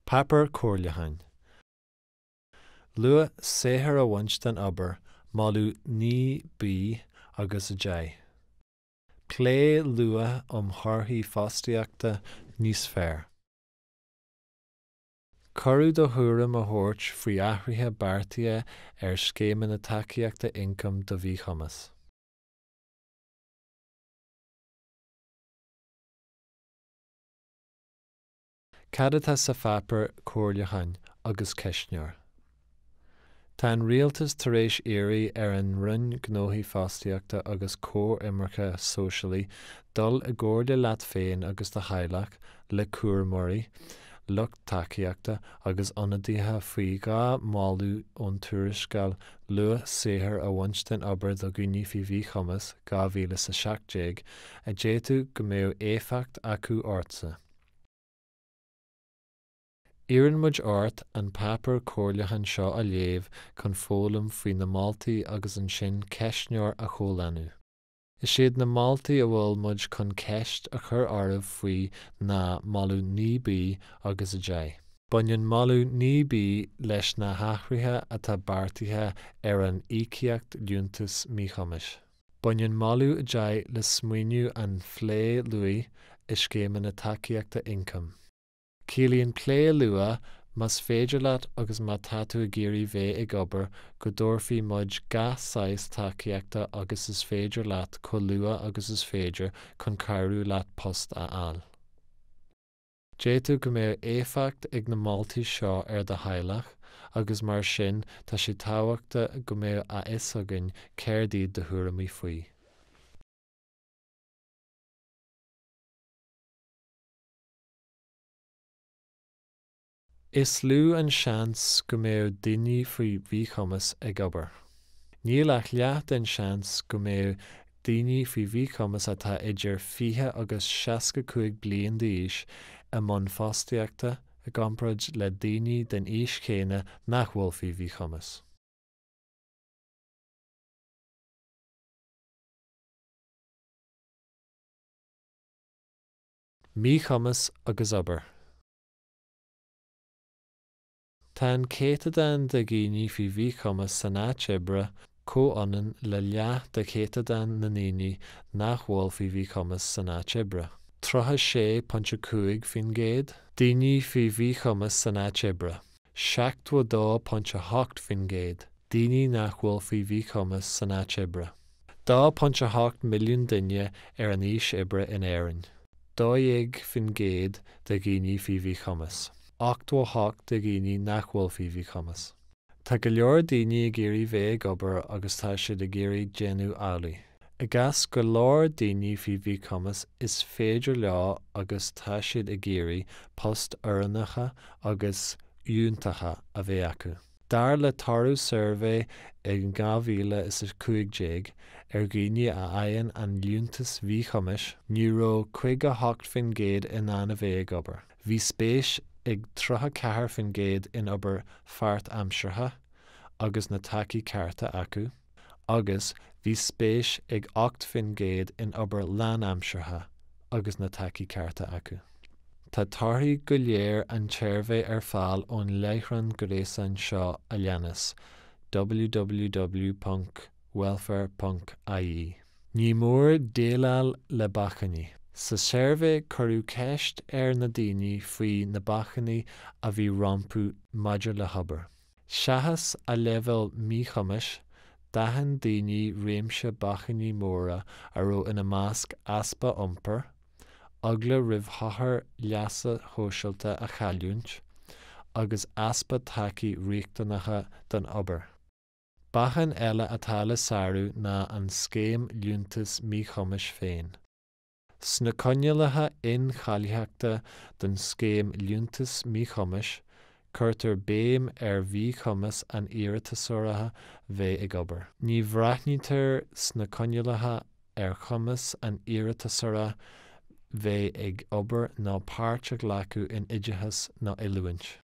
Páipéar Comhairliúcháin. Luach Saothair a bhaint den Obair, Moladh ní bí agus a dé. Clé luach chorthaí fostaíochta níos fearr. Cuireadh do thuairim a thabhairt faoi athraithe beartaithe scéimeanna tacaíochta incom do bhí chumas. Cad sa Páipéar Comhairliúcháin agus ceisneoir. Tá an rialtas tar éis éirí an rinn gnóthaí fostaíochta agus comhimreacha sóisialaí dul i gcomhair le leat féin agus de chaileach le cuairmóirí, lucht tacaíochta agus ionadaithe faoi dhá máladh ón tuairisceáil Luach Saothair a bhaint den Obair do dhaoine faoi bhí chumas 2017 a d'fhéadfadh go mbeadh éifeacht acu ársa. Iarrainn muid ort an Páipéar Comhairliúcháin seo a léamh chun fólam faoi na Maltaí agus an sin ceisneoir a chomhlánú. Is siad na Maltaí a bhfuil muid chun ceist a chur ormh faoi na Moladh ní bí agus a dé. Baineann Moladh ní bí leis na hathruithe atá beartaithe an íocaíocht liúntas míchumas. Baineann Moladh a dé le smaoinniú an phlé luaí i scéimeanna tacaíochta incom. Ciallaíonn clé luath mas féidir leat agus má táú a géirí bheith ag obair go dtabharfaí muid gach saghas tacaíochta agus is féidir leat chomh luath agus is féidir chun cairú leat post a fháil. D'fhéadfadh go mbeadh éifeacht ag na Maltaí seo de chaileach agus mar sin tá sé tábhachta go mbeadh a fhioscain céardíad de thuairimí faoi. Is lú an seans go mbeadh daoine faoi bhí chumas ag obair. Níl ach leath den seans go mbeadh daoine faoi bhí chumas atá idir 20 agus 65 bliain d'aois i mbun fostaíochta a gcomparáid le daoine den aois chéanna nach bhfuil faoi bhí chumas. Mí chumas agus obair. Tá an céadadan de dhaoine faoi bhí chumas san áit oibre comhionann le leath de céadadan na ndaoine nach bhfuil faoi bhí chumas san áit oibre. 36.5 faoin gcéad, daoine faoi bhí chumas san áit oibre. 7.8 faoin gcéad, daoine nach bhfuil faoi bhí chumas san áit oibre. 2.8 milliún duine an aois oibre in Éireann. 2 faoin gcéad de dhaoine faoi bhí chumas. 8.8 de dhaoine nach bhfuil faoi bhí chumas. Tá go leor daoine a géirí bheith ag obair agus tá siad a géirí déanú eolaí. I gcás go leor daoine faoi bhí chumas is féidir leo agus tá siad a géirí post oiriúnacha agus úntacha a bheith acu. Dar le tarú survey in 2015 ghaoine a aghaidh an liúntas bhí chumas ní raibh 58 faoin gcéad in anna bheith ag obair. Bhí spéis ag 34 faoin gcéad in obair feart aimseartha agus na tacaí cearta acu, agus bhí spéis ag 8 faoin gcéad in obair lean aimseartha agus na tacaí cearta acu. Tá tarthaí go léir an tseirbhé ar fáil ón leithreán gréasáin seo a leannas www.welfare.ie. Ní mór déileáil le bachannaí. Sa seirbhé chuireadh ceist na daoine faoi na bachannaí a bhí rompú maidir le hobair. Seachas a leibhéal míchumas, 10 daoine réimse bachannaí móra a raibh ina másc aspa iompar, eagla roimh chathair leasa thóisialta a chailliúint, agus aspa tacaí riachtaнаcha don obair. Bachan eile atá le saoradh ná an scéim liúntas míchumas féin. Sna coinnealaithe inchailtheachta don scéim liúntas míchumas, chuirtear béim bhí chumas an iarratasóireacha bheith ag obair. Ní bhreathnaítear sna coinnealaithe chumas an iarratasóireacha bheith ag obair ná páirt ag leacu in oideachas nó uillúint.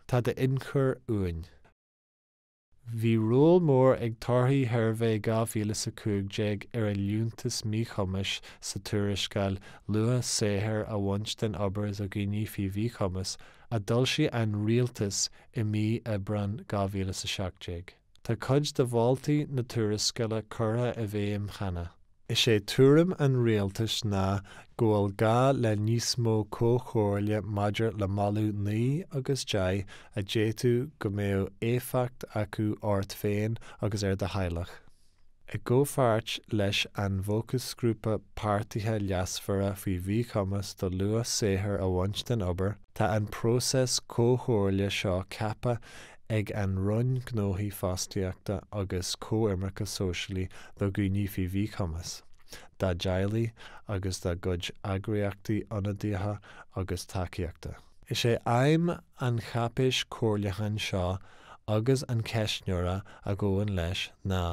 Tá de inchur uainn. Bhí ról mór ag tarthaí Hervé 2015 ar a Lúntas Míchumas sa tuairisceáil Luach Saothair a bhaint den Obair a gcoinní faoi bhí chumas a dul sí an rialtas i mí Oibreán 2017. Tá cuid de bháltaí na tuairisceile curtha a bheith im chana. Is sé tuairim an rialtas ná ggóil gá le níos mó cóchomhairle maidir le malú ní agus deich a déitú go mbeadh éifeacht acu ort féin agus ar de Heilech. I ggófart leis an bhfocus grúpa páirtithe leasmhara faoi bhí chumas do Luach Saothair a bhaint den Obair, tá an prósas cóchomhairle seo ceaptha ag an run gnóthaí fástaíochta agus comhfhireamracha sóisialaí do gcoinní faoi bhí chumas, dá dealaí agus dá gcuid eagraíochtaí ionadaithe agus tacaíochta. Is sé aim an chapais comhairleacháin seo agus an ceisneoire a gcóin leis ná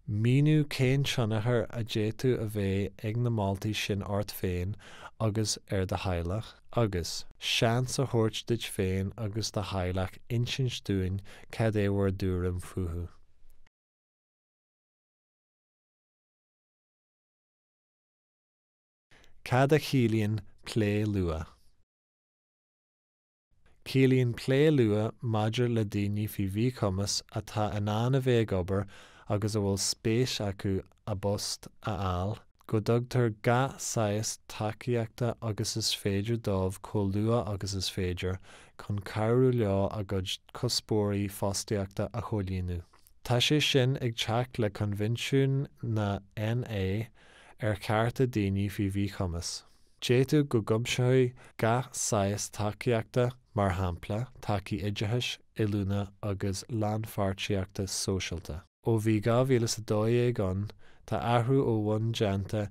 míniú cén tionachar a déitú a bheith ag na Maltaí sin ort féin agus ar de Heilech, agus seans a thabhairt duit féin agus de Heilech insin stúin cad é bhar dúrim futhú. Cad a chiallaíonn plé luath. Chiallaíonn plé luath maidir le daoine faoi bhí chumas atá in ann a bheith ag obair agus a bhfuil spéis acu a bost a fháil, go dtugtar gach sayas tacaíochta agus is féidir dómh chomh luath agus is féidir chun cabhrú leo a gcuid cuspóirí fástaíochta a cholíonú. Tá sé sin ag teacht le convinsiún na NA ar chearta daoine faoi bhí chumas. Déitú go gcuimsitheoidh gach sayas tacaíochta mar shampla tacaí oideachais, oiliúna agus leanfeartaíochta sóisialta. Ó bhí 2012 an, tá athrú ó bhain déanta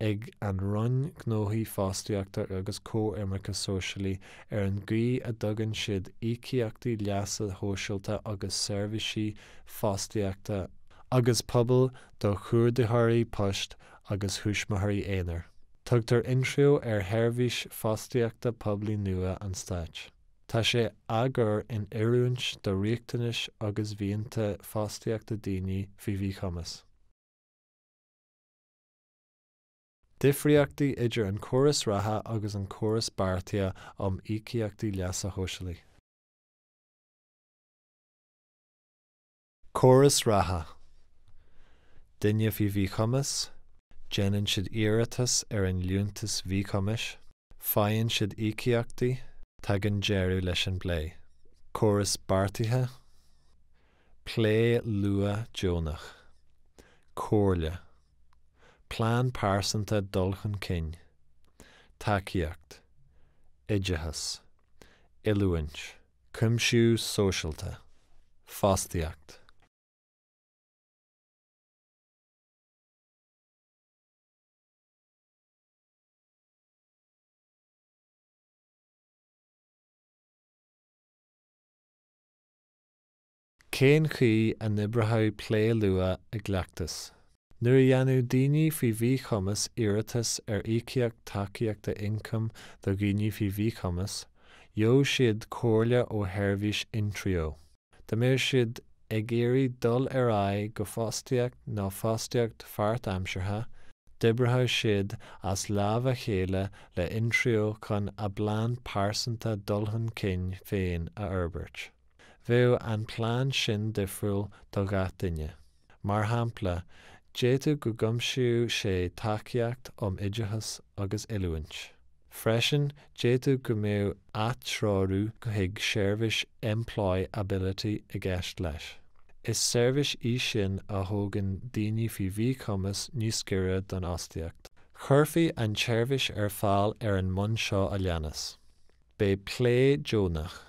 ag an run gnóthaí fástaíochta agus comhfhireamracha sóisialaí ar an gcaoi a dtugann siad íocaíochtaí leasa sóisialta agus seirbhísí fástaíochta agus pobal do chuairditheoirí poist agus thuaismithirí éineair. Tugtar intrio ar sheirbhís fástaíochta poblí nua an Stáit. Tá sé agur in oiriúint do riachtanas agus bhíonta fástaíochta daoine faoi bhí chumas. Difríochtaí idir an córas ratha agus an córas beartaithe íocaíochtaí leasa sóisialaí. Córas ratha. Duine faoi bhí chumas, déanann siad iarratas ar an Lúntas bhí chumas, fáinne siad íocaíochtaí, tagann deireadh leis an blé. Córas beartaithe, plé luath Jonach, comhairle, plán pásanta dulchan cinn, tacaíocht, oideachas, oiliúint, cuimsiú sóisialta, fástaíocht. Cén chuí a nibreathaigh plé luath a gleachtas. Nuair a dhéanamh daoine faoi bhí chumas iarratas ar íocaíocht tacaíochta incom do gcoinní faoi bhí chumas, gheobh siad comhairle ó sheirbhís intrio. D'fhéadfadh siad ag éirí dul ar aghaidh go fástaíocht nó fástaíocht feart aimseartha, d'oibreatha siad as leaba chéile le intrio chun a bplán pásanta dulchan cinn féin a fhorbairt. Bheadh an plán sin difriúil do gach duine. Mar shampla, déitú go gcuimsiú sé tacaíocht oideachas agus oiliúint. Freisin, déitú go mbeadh athródú go hiag seirbhís employability i gceist leis. Is seirbhís sin a thógann daoine faoi bhí chumas níos giorra don ostaíocht. Churfaí an seirbhís ar fáil ar an mbun seo a leanas. Bé plé Jonach.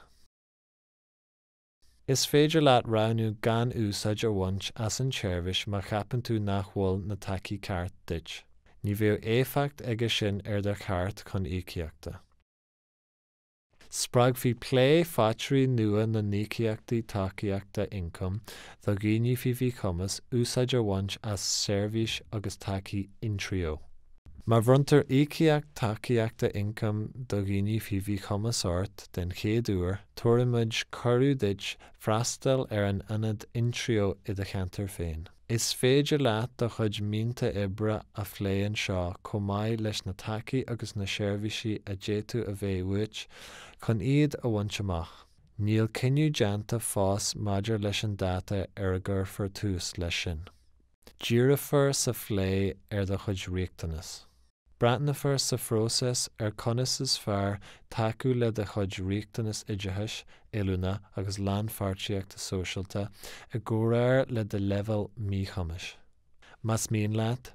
Is féidir leat roghnú gan úsáid ar bhaint as an seirbhís má cheapann tú nach bhfuil na tacaí ceart duit. Ní bheadh éifeacht aige sin ar de cheart chun íocaíochta. Spreag bhí plé fátrií nua na níocaíochtaí tacaíochta incom do gcoinní faoi bhí chumas úsáid ar bhaint as seirbhís agus tacaí intrio. Má bhaintear íciacht tacaíochta incam do dhaoine fíomhaí chumas ort den chéad uair, tuairimid corú duit freastal ar an ionad intrio i do cheantar féin. Is féidir leat do chuid mínta oibre a phléann seo chomh maith leis na tacaí agus na seirbhísí a d'fhéadú a bheith uait chun iad a bhaint amach. Níl cinniú deanta fós maidir leis an dáta ar a gcuirfear tús leis sin. Díreafar sa phlé ar do chuid riachtanas. Breatnafar sa phrósas ar conas is fearr taú le de chuid riachtanas idithis, ilúna agus leanfáirtíochta sóisialta a gcórair le de level míchamas. Mas míon leat,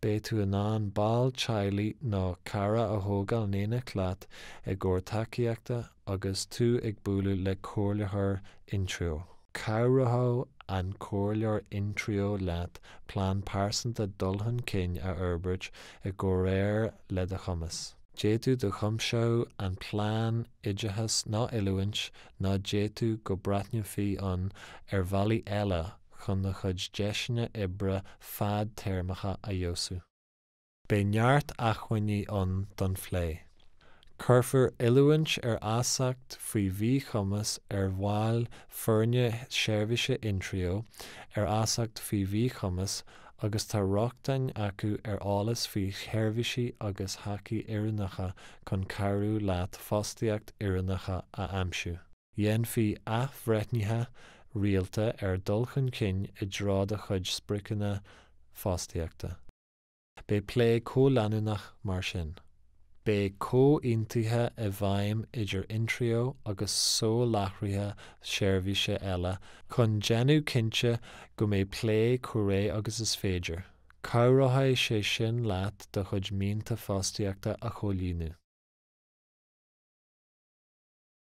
bé tú an an báil teaghlaí nó cara a thógáil néna cleat i gcóir tacaíochta agus tú ag bualadh le comhairleathar intrio. Cabhrathó an comhairleathar intrio leat plán pásanta dulhan cinn a orbairt i gcóir le de chumas. Déadú do chumseo an plán idithas ná iluaint ná déadú go breithniú an ar bhallaí eile chun na chuid deisina oibre fad téirmeacha a dheosú. Bé neart achmhainní an don phlé. Cuirfear iluaint ar ásacht faoi bhí chumas ar bháil foirne seirbhíse intrio ar ásacht faoi bhí chumas agus tá rochtain acu ar álas faoi seirbhísí agus thacaí iarúnacha chun carú leat fostaíocht iarúnacha a aimsiú. Dhéan faoi athbhreitnithe rialta ar dulchan cinn i drád a chuid spricneanna fostaíochta. Bé plé comhleanúnach mar sin. Bé comhiontaithe a bhaim idir intrio agus sóláthraithe seirbhíse eile chun déanú cinnte go mbeidh plé corré agus is féidir. Cabhraithe sé sin leat do chuid mínta fostaíochta a cholíonú.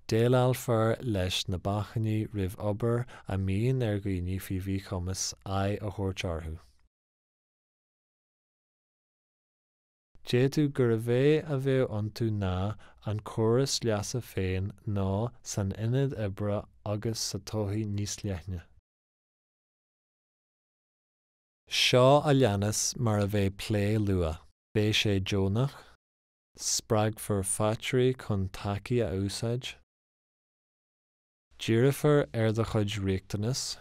Déal fearr leis na bachanaí roimh obair a míon ar dhaoine fíomhaí chumas a thabhairt orthu. Déadú gur bheith a bheith iontu ná an córas leasa féin ná san ionad oibre agus sa tóthaí níos leithne. Seo a leannas mar a bheith plé lua. Bé sé Jonach, spreagfar fátrií chun tacaí a úsáid, díreafar ar do chuid riachtanas,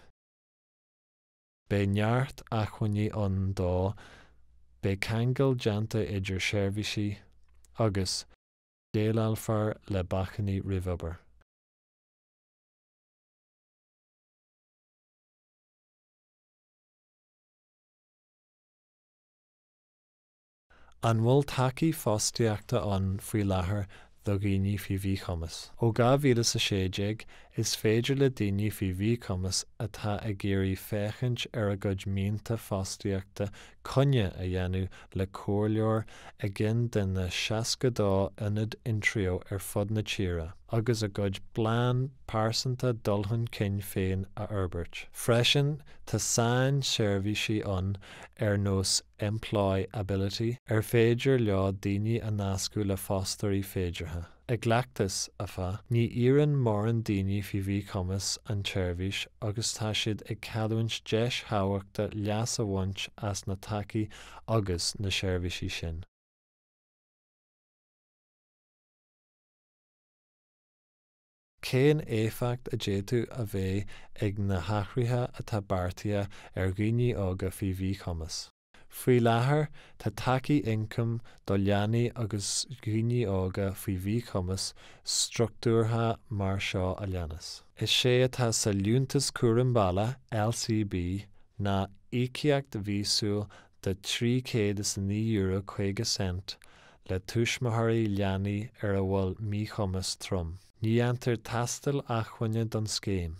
bé neart achmhainní an dó, bé ceangal deanta idir seirbhísí agus déalfar le bachanaí roimh obair. An bhfuil tacaí fostaíochta an faoi láthair do dhaoine fíomhaí chumas. Ó 2016 is féidir le daoine fíomhaí chumas atá ag géirí féachant ar a gcuid mínta fostaíochta conne a dhéanamh le comhairleoir a gcin den na 62 ionad intrio ar fud na tíre, agus a gcuid plean pásanta dulhan cinn féin a orbairt. Freisin tá sáin seirbhísí an ar nós employability ar féidir leo daoine a nascú le fostairí féidirtha. Ag leachtas a fa, ní iarrainn mór an daoine fíomhaí chumas an tseirbhís agus tá siad ag cadhaint deis thábhachta leas a bhaint as na tacaí agus na seirbhísí sin. Cén éifeacht a déadú a bheith ag na hathruithe atá beartaithe ar dhaoine óga fíomhaí chumas. Faoi láthair tá tacaí incam do leanaí agus dhaoine óga fíomhaí chumas struchtúrtha mar seo a leannas. Is sé atá sa Lúntas Cuaireann Balla LCB na íciacht bhíosúil de €309.50 le tuismothirí leanaí ar a bhfuil míchumas trom. Ní antar tastal achmhainne don scéim.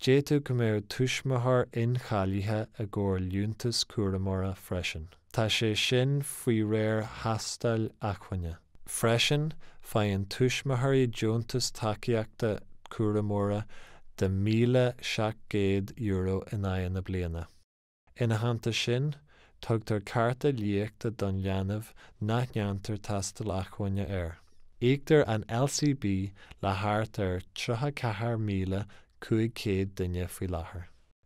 Déadú go mbeadh tuismothair inchailithe a gcóir Lúntas Cuaireann freisin. Tá sé sin faoi réir thastal achmhainne. Freisin faigheann tuismothirí deontas tacaíochta Cuaireann de €1,700 in aghaidh na bliana. Ina theannta sin, tugtar carta líochta don leanamh nach neantar tastal achmhainne air. Íoctar an LCB le thart ar 34,500 duine faoi láthair.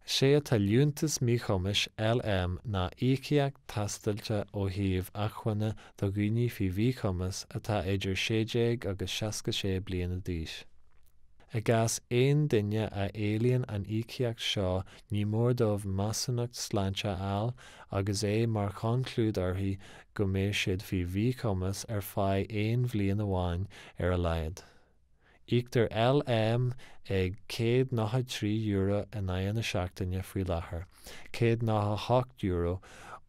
Sé atá liúntas míchomis LM na íciacht tastailte ó thaobh achhuine do ghaoine faoi bhíchomas atá idir 60 agus 66 bliana d'aois. I gcás aon duine a éilíonn an íciacht seo ní mór dómh masannacht sláinte all agus é mar conclúd orthu go mbeadh siad faoi bhíchomas ar fáth aon bhliain amháin ar a laghad. Íoctar LM ag €193 in aghaidh na seachtaine faoi láthair, €198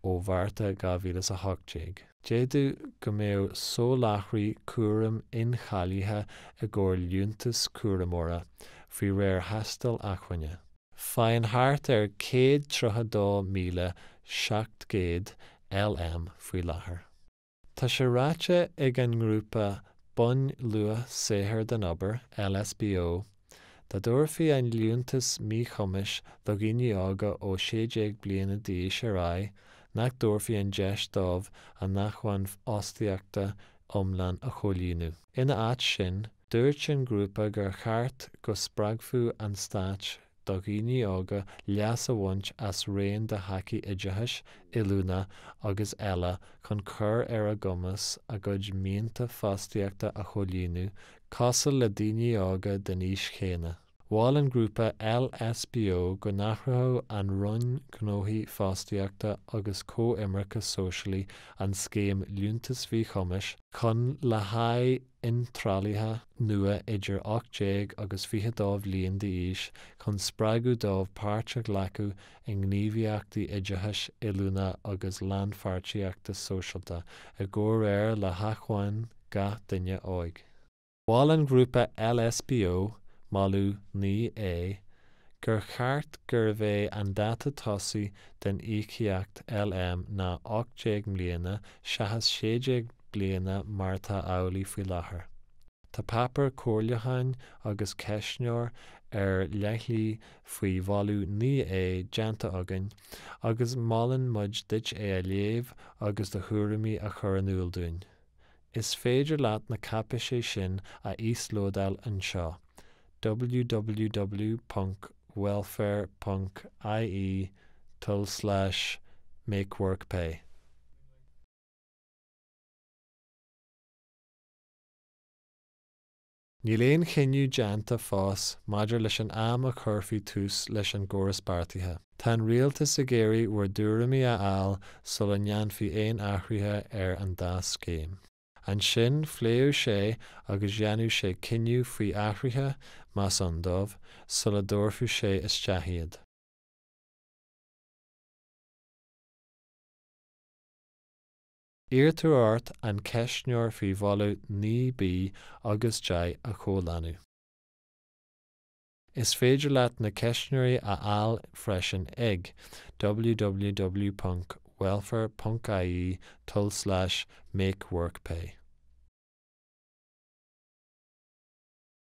ó bharrta 2018. Déadú go mbeadh sóláthraí cuairim inchailithe i gcóir liúntas cuairimóra faoi réir theastal achhuine. Faigheann thart ar 132,700 LM faoi láthair. Tá sé ráite ag an ngrúpa Bun Luach Saothair den Obair, LSBO, Tá dúirfí an liúntas míchomis do ghaoine ága ó 60 bliana d'aois ar aghaidh nach dúirfí an deis dómh a nachhain ostaíochta iomlán a choilíonú. Ina áit sin, dúirt an grúpa gur cheart go spreagfú an stáit do ghaoine ága leas a bhaint as raon de thacaí oideachais, oiliúna agus eile chun cur ar a gcumas a gcuid míonta fostaíochta a choilíonú, cosal le daoine ága den níos chéanna. Bháil an grúpa LSBO go nachrathóidh an run gnóthaí fostaíochta agus comhimreacha sóisialaí an scéim liúntas mhíchomis chun le haghaidh intralaithe nua idir 80 agus 22 bliain d'aois chun spreagú dómh páirteach leacu i ngníomhaíochtaí oideachais, oiliúna agus leanfeartaíochta sóisialta i gcóir air le haachmhainn gach duine óig. Bháil an grúpa LSBO Malú ní é, gur cheart gur bheith an dáta tosaí den íciacht LM na 80 mbliana 60 bliana mar tá amhlaidh faoi láthair. Tá Páipéar Comhairliúcháin agus ceisneoir ar leithlí faoi bhallú ní é déanta againn, agus malann muid duit é a léamh agus do thuairimí a chur an úl-dúinn. Is féidir leat na caipise sin a íoslódáil anseo. www.welfare.ie/makeworkpay. Ní léon chiniú déanta fós maidir leis an am a chur faoi tús leis an gcóras beartaithe. Tá an rialtas a géirí uair dúramí a fháil sula ndeanfaí aon athraithe ar an das céim. An sin phléadh sé agus dhéanamh sé ciniú faoi athraithe más an dómh sula dúirfú sé isteach iad. Iartar ort an ceisneoir faoi bhallú ní bí agus deich a chomhlainú. Is féidir leat na ceisneoirí a fháil freisin ag www.welfare.ie/makeworkpay.